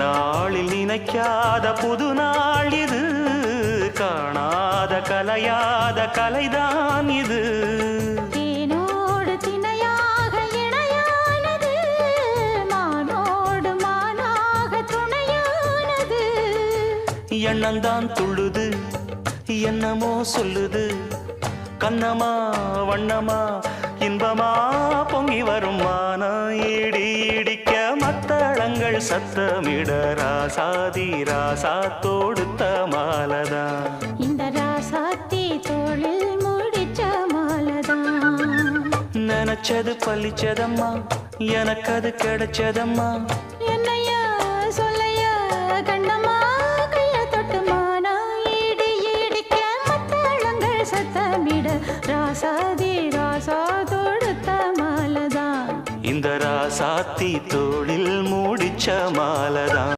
நாளில் நினைக்காத புது நாள் இது, காணாத கலையாத கலைதான் இது. தேனோடு திணையாக இணையானது, மானோடு மானாக துணையானது. எண்ணந்தான் துள்ளுது, என்னமோ சொல்லுது, கண்ணமா வண்ணமா இன்பமா பொங்கி வரும் மானா இடி இடிக்க மத்தளங்கள் சத்தமிட ராசாதி ராசா தொடுத்த மாலதான். இந்த ராசாத்தி தோளில் முடிச்ச மாலதான். நினைச்சது பழிச்சதம்மா, எனக்கு அது கிடைச்சதம்மா. என்னையா சொல்லையா கண்ணம்மா, கைய தொட்டு மானா இடி இடிக்க மத்தளங்கள் சத்தமிட ராசாதி ராசா தொடுத்த மாலதான். இந்த ராசாத்தி தோளில் மூடிச்ச மாலதான்.